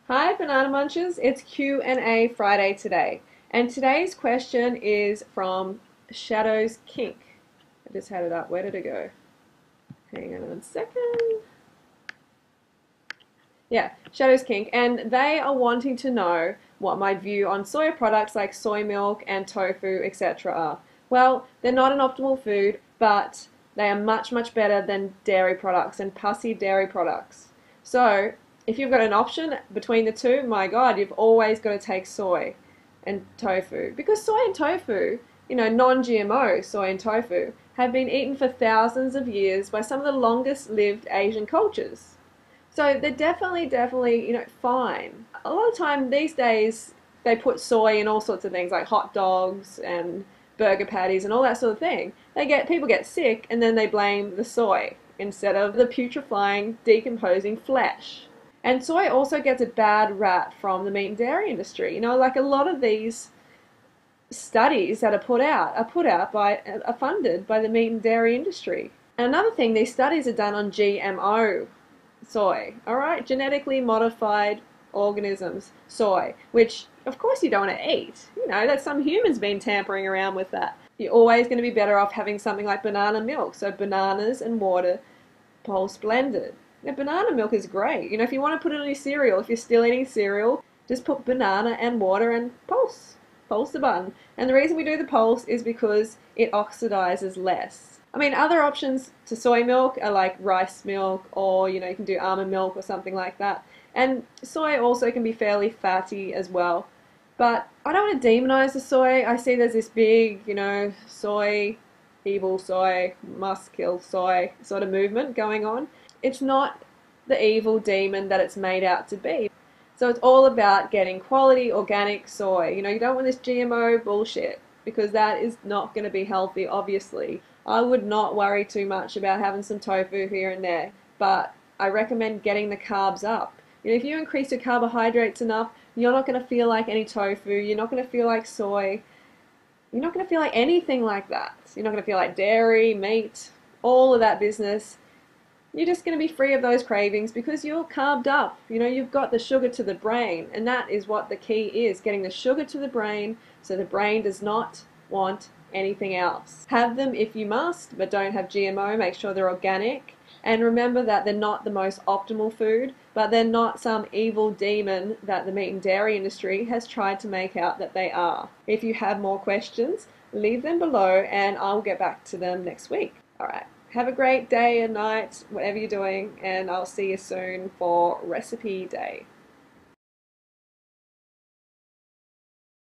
Hi Banana Munchers, it's Q&A Friday today. And today's question is from Shadows Kink. I just had it up. Where did it go? Hang on a second. Yeah, Shadows Kink. And they are wanting to know what my view on soy products like soy milk and tofu, etc. are. Well, they're not an optimal food, but they are much, much better than dairy products and pussy dairy products. So, if you've got an option between the two, my God, you've always got to take soy and tofu. Because soy and tofu, non-GMO soy and tofu, have been eaten for thousands of years by some of the longest lived Asian cultures. So they're definitely, fine. A lot of time these days, they put soy in all sorts of things like hot dogs and burger patties and all that sort of thing. People get sick and then they blame the soy instead of the putrefying, decomposing flesh. And soy also gets a bad rap from the meat and dairy industry. Like a lot of these studies that are funded by the meat and dairy industry. And another thing, these studies are done on GMO soy, all right, genetically modified organisms, soy, which of course you don't want to eat. That some humans been tampering around with that. You're always going to be better off having something like banana milk, so bananas and water pulse blended. Now, banana milk is great. If you want to put it on your cereal, if you're still eating cereal, just put banana and water and pulse the button. And the reason we do the pulse is because it oxidizes less. I mean, other options to soy milk are like rice milk, or you can do almond milk or something like that. And soy also can be fairly fatty as well. But I don't want to demonize the soy. I see there's this big, soy, evil soy, must kill soy sort of movement going on. It's not the evil demon that it's made out to be. So it's all about getting quality organic soy. You don't want this GMO bullshit, because that is not going to be healthy, obviously. I would not worry too much about having some tofu here and there, but I recommend getting the carbs up. If you increase your carbohydrates enough, you're not going to feel like any tofu, you're not going to feel like soy, you're not going to feel like anything like that. You're not going to feel like dairy, meat, all of that business. You're just going to be free of those cravings because you're carved up. You've got the sugar to the brain, and that is what the key is, getting the sugar to the brain so the brain does not want anything else. Have them if you must, but don't have GMO. Make sure they're organic. And remember that they're not the most optimal food, but they're not some evil demon that the meat and dairy industry has tried to make out that they are. If you have more questions, leave them below and I'll get back to them next week. Alright. Have a great day and night, whatever you're doing, and I'll see you soon for recipe day.